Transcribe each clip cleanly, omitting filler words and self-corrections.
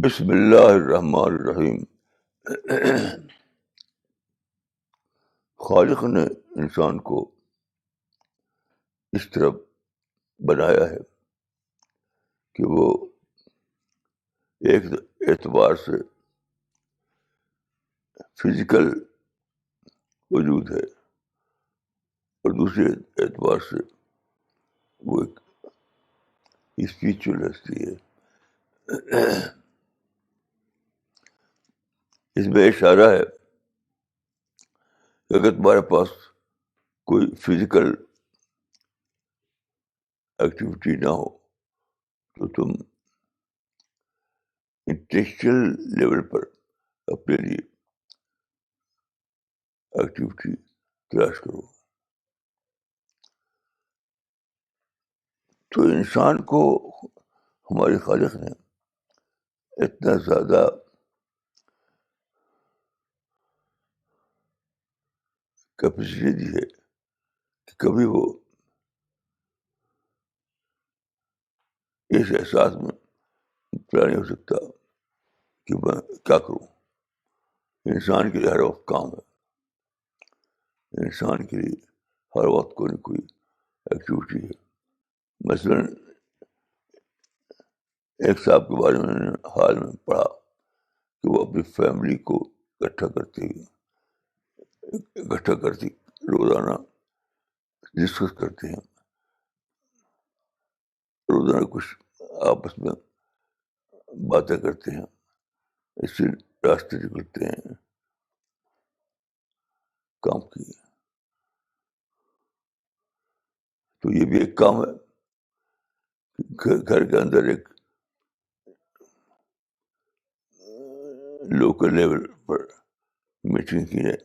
بسم اللہ الرحمن الرحیم. خالق نے انسان کو اس طرح بنایا ہے کہ وہ ایک اعتبار سے فزیکل وجود ہے اور دوسرے اعتبار سے وہ ایک اسپریچول ہستی ہے. اس میں اشارہ ہے کہ اگر تمہارے پاس کوئی فزیکل ایکٹیویٹی نہ ہو تو تم انٹلیکچوئل لیول پر اپنے لیے ایکٹیویٹی تلاش کرو. تو انسان کو ہمارے خالق نے اتنا زیادہ کیپیسٹی دی ہے کہ کبھی وہ اس احساس میں مبتلا نہیں ہو سکتا کہ میں کیا کروں. انسان کے لیے ہر وقت کام ہے. انسان کے لیے ہر وقت کوئی نہ کوئی ایکٹیویٹی ہے. مثلاً ایک صاحب کے بارے میں نے حال میں پڑھا کہ وہ اپنی فیملی کو اکٹھا کرتی روزانہ ڈسکس کرتے ہیں, روزانہ کچھ آپس میں باتیں کرتے ہیں, اس سے راستے نکلتے ہیں کام کی. تو یہ بھی ایک کام ہے. گھر کے اندر ایک لوکل لیول پر میٹنگ کی جائے,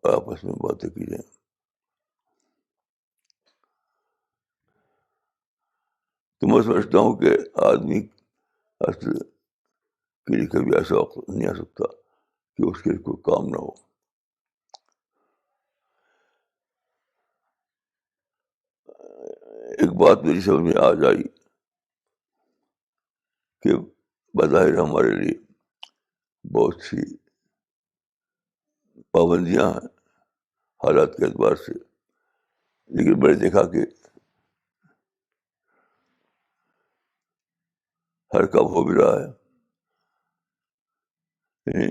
آپس میں باتیں کی جائیں. تو میں سمجھتا ہوں کہ آدمی اصل کے لیے کبھی ایسا وقت نہیں آ سکتا کہ اس کے لیے کوئی کام نہ ہو. ایک بات میری سمجھ میں آ جائی کہ بظاہر ہمارے لیے بہت سی پابندیاں ہیں حالات کے اعتبار سے, لیکن میں نے دیکھا کہ ہر کام ہو بھی رہا ہے. یعنی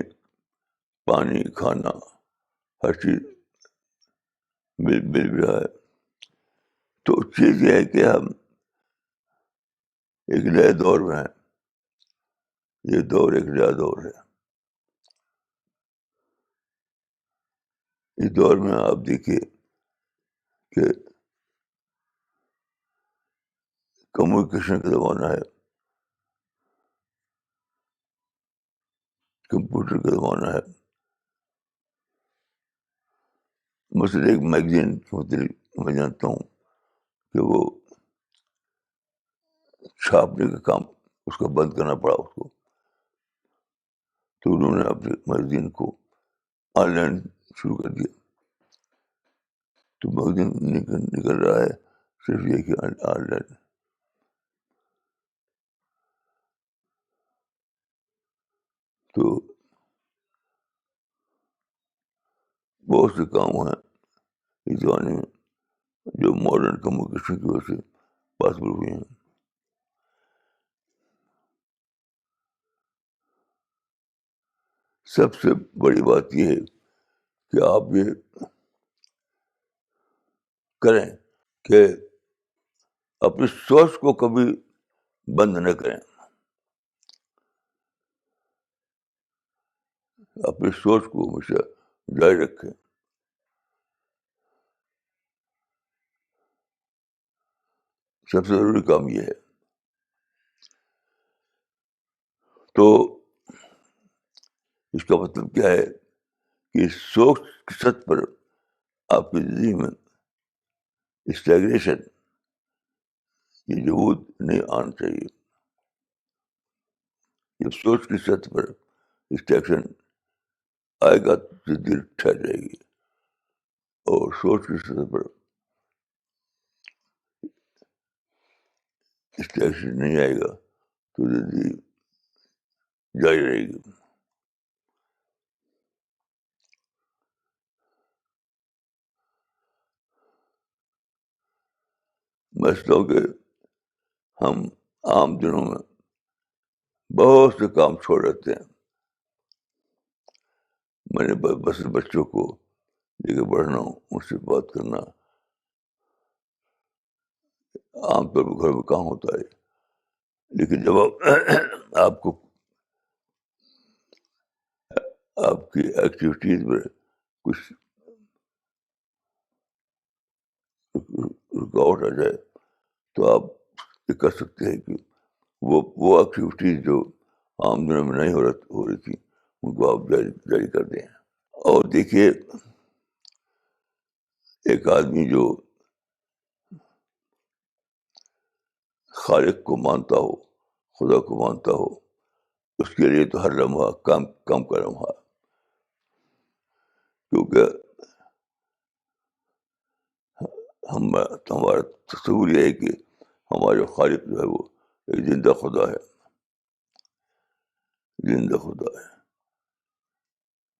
پانی, کھانا, ہر چیز مل بھی رہا ہے. تو چیز یہ ہے کہ ہم ایک نئے دور میں ہیں. یہ دور ایک نیا دور ہے. اس دور میں آپ دیکھیے کہ کمیونیکیشن کا زمانہ ہے, کمپیوٹر کا زمانہ ہے. مثلا ایک میگزین کے متعلق میں جانتا ہوں کہ وہ چھاپنے کا کام اس کو بند کرنا پڑا اس کو, تو انہوں نے اپنے میگزین کو آن لائن شروع کر دیا. تو میگزین نکل رہا ہے صرف یہ کہ آن لائن. تو بہت سے کام ہیں اس زمانے میں جو ماڈرن کمیونیکیشن کی وجہ سے پاسبل ہوئے ہیں. سب سے بڑی بات یہ ہے کہ آپ یہ کریں کہ اپنی سوچ کو کبھی بند نہ کریں. اپنی سوچ کو ہمیشہ جاری رکھیں. سب سے ضروری کام یہ ہے. تو اس کا مطلب کیا ہے کہ سوچ کی سطح پر آپ کی زندگی میں اسٹیگنیشن کی جمود نہیں آنا چاہیے. یہ سوچ کی سطح پر اسٹیگنیشن آئے گا تو دل ٹھہر جائے گی، اور سوچ کی سطح پر اسٹیشن نہیں آئے گا تو زندگی جاری رہے گی. میں سمجھتا ہوں کہ ہم عام دنوں میں بہت سے کام چھوڑ دیتے ہیں. میں نے بس بچوں کو لے کے پڑھنا، ان سے بات کرنا، عام طور پر گھر میں کام ہوتا ہے. لیکن جب آپ کو آپ کی ایکٹیویٹیز میں کچھ رکاوٹ آ جائے تو آپ یہ کر سکتے ہیں کہ وہ ایکٹیویٹیز جو عام دنوں میں نہیں ہو رہی تھی ان کو آپ جاری کر دیں. اور دیکھیے، ایک آدمی جو خالق کو مانتا ہو، خدا کو مانتا ہو، اس کے لیے تو ہر لمحہ کم کا لمحہ. کیونکہ ہمارا تصور یہ ہے کہ ہمارا جو خالق جو ہے وہ ایک زندہ خدا ہے، زندہ خدا ہے.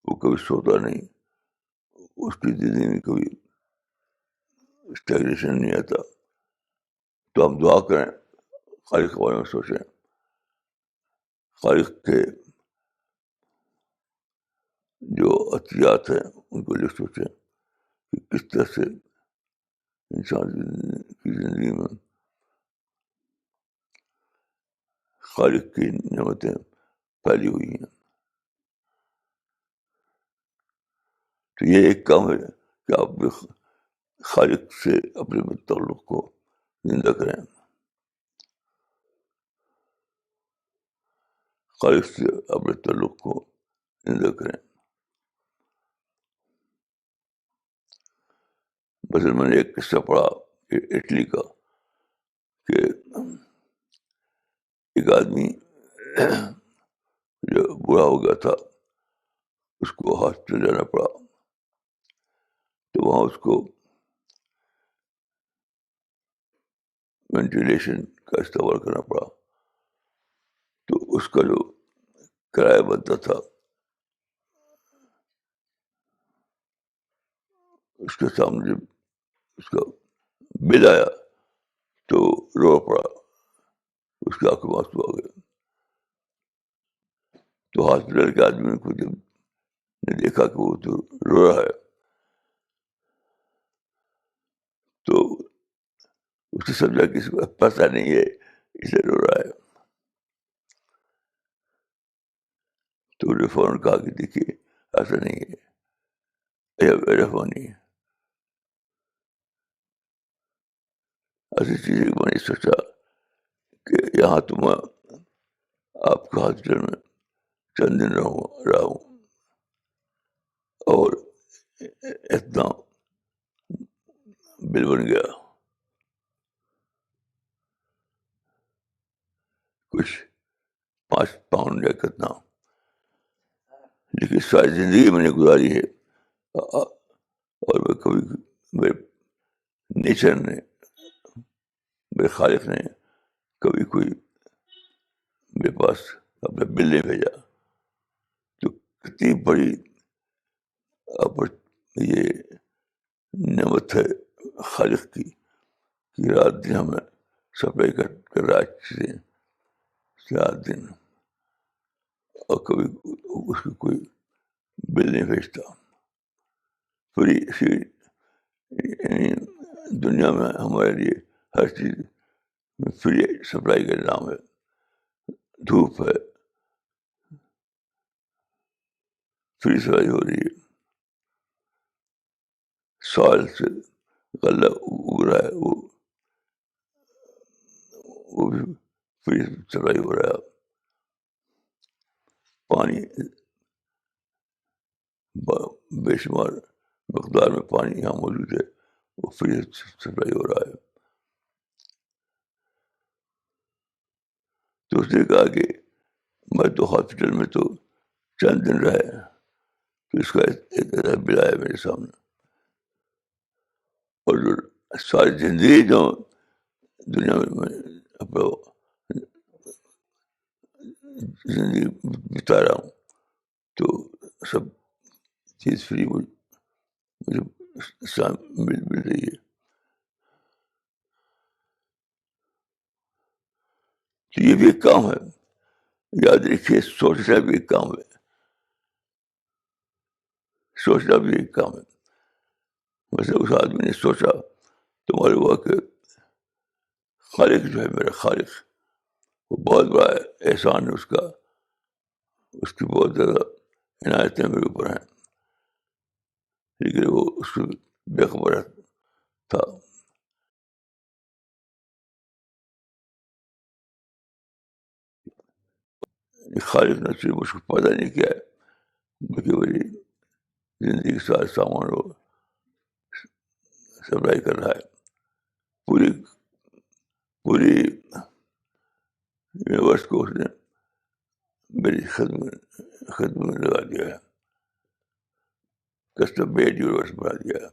وہ کبھی سوتا نہیں، اس کی زندگی میں کبھی اسٹیگنیشن نہیں آتا. تو ہم دعا کریں، خالق کے بارے میں سوچیں، خالق کے جو عطیات ہیں ان کو لے سوچیں کہ کس طرح سے انسان کی زندگی میں خالق کی نعمتیں پھیلی ہوئی ہیں. تو یہ ایک کام ہے کہ آپ خالق سے اپنے تعلق کو زندہ کریں، خالق سے اپنے تعلق کو زندہ کریں. بس میں نے ایک قصہ پڑھا اٹلی کا کہ ایک آدمی جو بوڑھا ہو گیا تھا، اس کو ہاسپٹل جانا پڑا. تو وہاں اس کو وینٹیلیشن کا استعمال کرنا پڑا. تو اس کا جو کرایہ بنتا تھا، اس کے سامنے جب اس کا بل آیا تو رو پڑا، اس کے آنکھوں میں آنسو آ گئے. تو ہاسپٹل کے آدمی کو جب نے دیکھا کہ وہ تو رو رہا ہے تو اس نے سمجھا کہ اس کو پیسہ نہیں ہے اس لیے رو رہا ہے. تو انہوں نے فوراً کہا کہ دیکھیے ایسا نہیں ہے، مہربانی ایسی چیز میں نے سوچا کہ یہاں تو میں آپ کے ہاسپٹل میں چند دن رہا ہوں اور اتنا بل بن گیا، کچھ 5 پاؤنڈ یا کتنا. لیکن ساری زندگی میں نے گزاری ہے، اور میں کبھی میرے نیچر نے، میرے خالق نے کبھی کوئی میرے پاس اپنا بل نہیں بھیجا. تو کتنی بڑی یہ نعمت ہے خالق کی کہ رات دن ہمیں سپلائی کر رہا چیزیں، رات دن، اور کبھی اس کی کوئی بل نہیں بھیجتا. فری یعنی دنیا میں ہمارے لیے ہر چیز فری سپلائی کا نام ہے. دھوپ ہے، فری سپلائی ہو رہی ہے. سال سے غلہ اگ رہا ہے، وہ بھی فری سپلائی ہو رہا ہے. پانی، بے شمار مقدار میں پانی یہاں موجود ہے، وہ فری سپلائی ہو رہا ہے. تو اس نے کہا کہ میں تو ہاسپٹل میں تو چند دن رہے، تو اس کا ایک بل آیا میرے سامنے. اور جو ساری زندگی جو دنیا میں اپنا زندگی بتا رہا ہوں تو سب چیز فری مجھے مل رہی ہے. تو یہ بھی ایک کام ہے. یاد رکھیے سوچنا بھی ایک کام ہے. سوچنا بھی ایک کام ہے. ویسے اس آدمی نے سوچا تو معلوم ہوا کہ خالق جو ہے میرا خالق وہ بہت بڑا احسان ہے اس کا. اس کی بہت زیادہ عنایتیں میرے اوپر ہیں لیکن وہ اس کو بے خبر تھا. خالق نے صرف اس کو پیدا نہیں کیا ہے بلکہ میری زندگی کے سارے سامان وہ سپلائی کر رہا ہے. پوری پوری یونیورس کو اس نے میری خدمت میں لگا دیا ہے. کسٹم میڈ یونیورس بنا دیا ہے.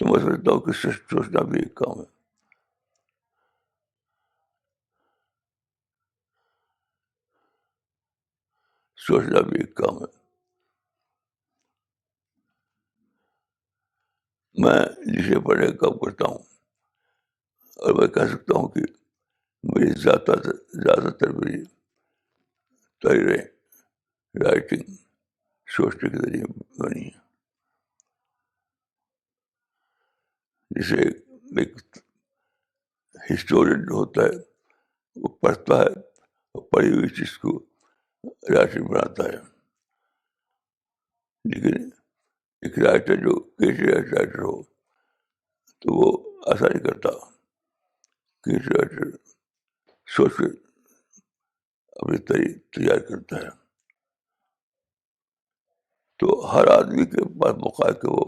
تو میں سمجھتا ہوں کہ سوچنا بھی ایک کام ہے. سوچنا بھی ایک کام ہے. میں لکھنے پڑھنے کا کام کرتا ہوں اور میں کہہ سکتا ہوں کہ میری زیادہ تر میری تحریریں رائٹنگ سوچنے کے ذریعے بنی ہے. جسے ایک ہسٹورین ہوتا ہے وہ پڑھتا ہے اور پڑھی ہوئی چیز کو رائٹنگ بناتا ہے. لیکن ایک رائٹر جو رائٹر ہو تو وہ ایسا نہیں کرتا. رائٹر سوچ کے اپنی تیار کرتا ہے. تو ہر آدمی کے پاس موقع ہے کہ وہ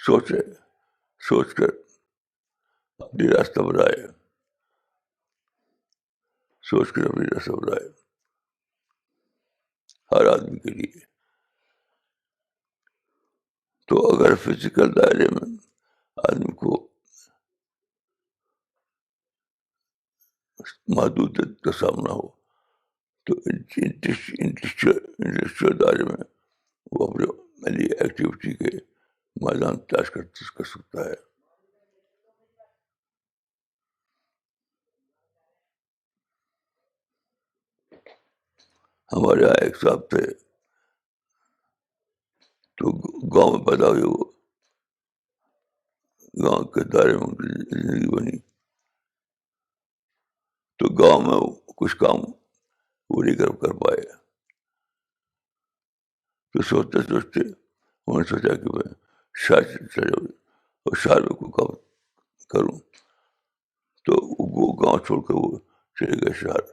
سوچ کر اپنی راستہ بنائے. سوچ کر اپنی راستہ بنائے ہر آدمی کے لیے. تو اگر فزیکل دائرے میں آدمی کو محدودیت کا سامنا ہو تو انڈسٹریل دائرے میں وہ اپنے ایکٹیویٹی کے میدان تلاش کر سکتا ہے. ہمارے یہاں ایک صاحب تھے تو گاؤں میں پیدا ہوئے. وہ گاؤں کے دائرے میں ان کی زندگی بنی. تو گاؤں میں کچھ کام وہ نہیں کر پائے. تو سوچتے سوچتے انہوں نے سوچا کہ میں شاید چلے جاؤں اور شہر میں کوئی کام کروں. تو وہ گاؤں چھوڑ کر وہ چلے گئے شہر.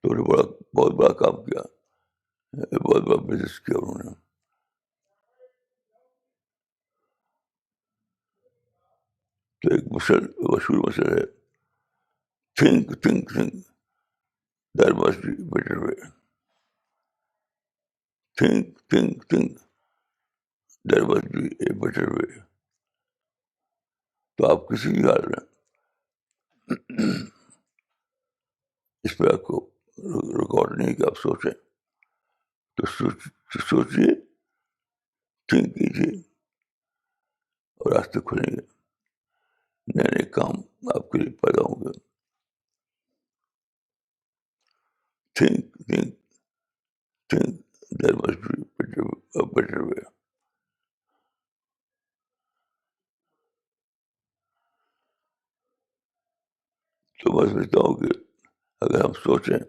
تو انہوں نے بہت بڑا کام کیا. بہت بڑا بزنس کیا انہوں نے. تو ایک مشہور مسئلہ ہے think there must be a better way. think there must be a better way. تو آپ کسی بھی حال میں اس پہ آپ کو ریکارڈ نہیں کہ آپ سوچیں. تو سوچیے, تھنک کیجیے اور راستے کھلیں گے. نئے نئے کام آپ کے لیے پیدا ہوں گے. think there must be a better way. تو میں سمجھتا ہوں کہ اگر ہم سوچیں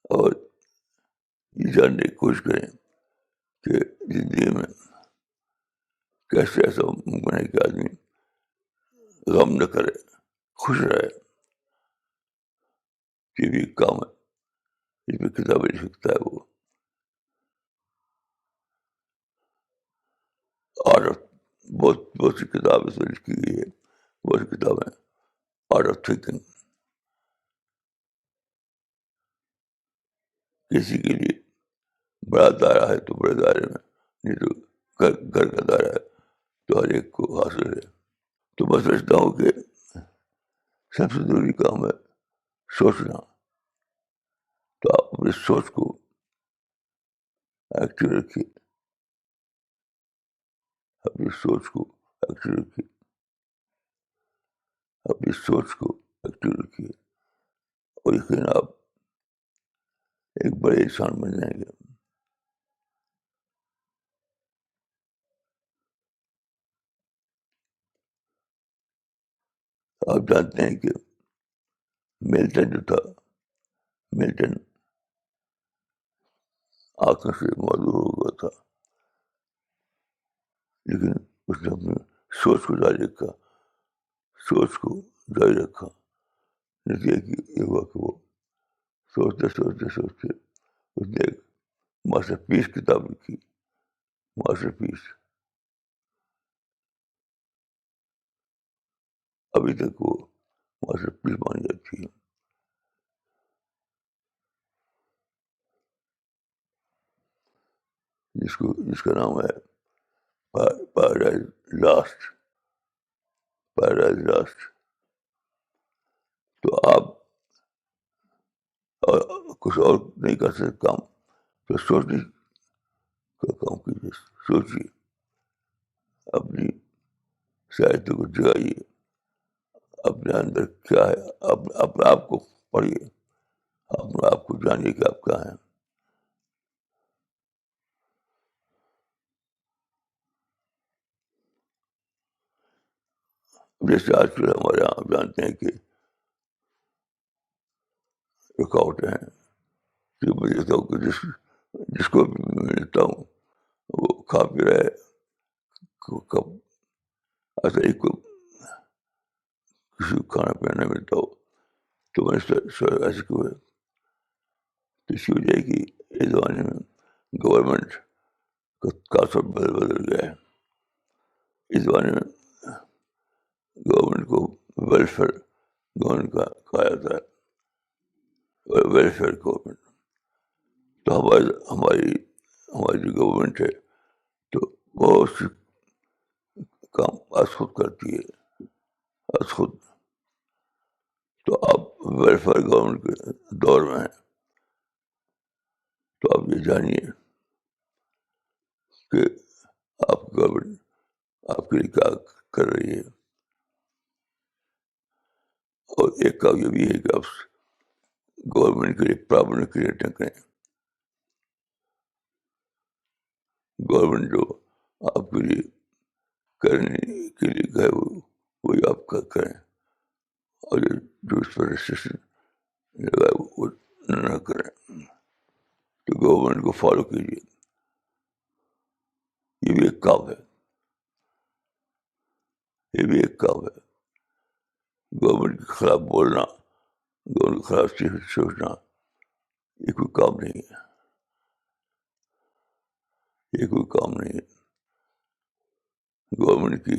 اور یہ جاننے کی کوشش کریں کہ زندگی میں کیسے ایسا ممکن ہے کہ آدمی غم نہ کرے, خوش رہے, یہ بھی ایک کام ہے. اس میں کتابیں لکھ سکتا ہے وہ. آرٹ آف بہت سی کتابیں اس میں لکھی گئی ہے. بہت سی کتابیں آرٹ آف تھنکنگ. کسی کے لیے بڑا دائرہ ہے تو بڑے دائرے میں، نہیں تو گھر کا دائرہ ہے تو ہر ایک کو حاصل ہے. تو میں سمجھتا ہوں کہ سب سے ضروری کام ہے سوچنا. تو آپ اپنی سوچ کو ایکٹیو رکھیے، اپنی سوچ کو ایکٹیو رکھیے، اپنی سوچ کو ایکٹیو رکھیے، اور یقین آپ ایک بڑے انسان بن جائیں گے. آپ جانتے ہیں کہ ملٹن جو تھا، ملٹن آنکھوں سے معذور ہو گیا تھا، لیکن اس نے اپنی سوچ کو جاری رکھا، سوچ کو جاری رکھا. نتیجہ یہ ہوا کہ وہ سوچتے سوچتے سوچتے اس نے ایک ماسٹر پیس کتاب لکھی، ماسٹر پیس. ابھی تک وہ ماسٹر پیس مانی جاتی ہے. جس کا نام ہے پیراڈائز لاسٹ. Paradise last. تو آپ کچھ اور نہیں کر سکتے کام، تو سوچنے کا کام کیجیے. سوچیے، اپنی صلاحیتوں کو جگائیے، اپنے اندر کیا ہے اپنے آپ کو پڑھیے، اپنے آپ کو جانیے کہ آپ کیا ہیں. جیسے آج کل ہمارے یہاں آپ جانتے ہیں کہ رکاوٹیں ہیں. کہ میں دیکھتا ہوں کہ جس کو بھی میں ملتا ہوں وہ کھا پی رہے کب ایسا ہی کوئی کسی کو کھانا پینا نہیں ملتا ہو. تو میں ایسے کیوں ہے؟ تو اسی وجہ کہ اس زمانے میں گورنمنٹ کا کانسیپٹ بدل گیا ہے. اس زمانے میں گورنمنٹ کو ویلفیئر گورنمنٹ کا کہا جاتا ہے، ویلفیئر گورنمنٹ. تو ہماری جو گورنمنٹ ہے تو بہت سی کام از خود کرتی ہے، از خود. تو آپ ویلفیئر گورنمنٹ کے دور میں ہیں، تو آپ یہ جانیے کہ آپ گورنمنٹ آپ کے لیے کیا کر رہی ہے. اور ایک کام یہ بھی ہے کہ آپ گورنمنٹ کے لیے پرابلم کریٹ نہ کریں. گورنمنٹ جو آپ کے لیے کرنے کے لیے گئے وہی آپ کا کریں، اور جو اس پر ریسٹرکشن لگائے وہ نہ کریں. تو گورنمنٹ کو فالو کیجیے، یہ بھی ایک کام ہے، یہ بھی ایک کام ہے. گورنمنٹ کے خلاف بولنا، گورنمنٹ کے خلاف سوچنا یہ کوئی کام نہیں ہے، یہ کوئی کام نہیں ہے. گورنمنٹ کی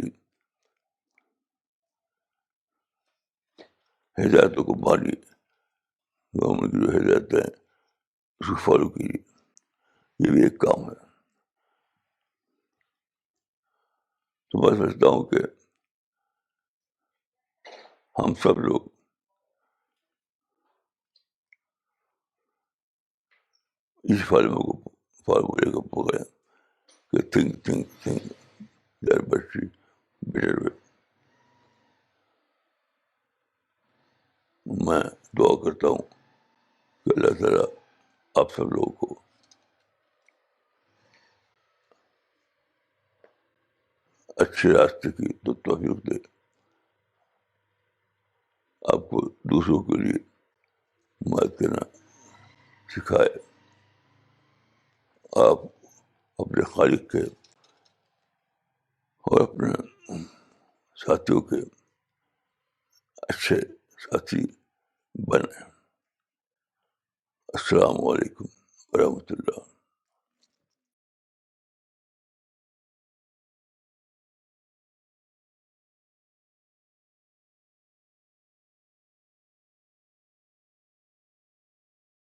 ہدایتوں کو مانیے، گورنمنٹ کی جو ہدایتیں ہیں اس کو فالو کیجیے، یہ بھی ایک کام ہے. تو میں سمجھتا ہوں کہ ہم سب لوگ اس فارمولے کو پکڑیں کہ think there battery better way. میں دعا کرتا ہوں کہ اللہ تعالیٰ آپ سب لوگوں کو اچھے راستے کی تو توفیق دے، آپ کو دوسروں کے لیے مدد کرنا سکھائے، آپ اپنے خالق کے اور اپنے ساتھیوں کے اچھے ساتھی بنیں. السلام علیکم ورحمۃ اللہ.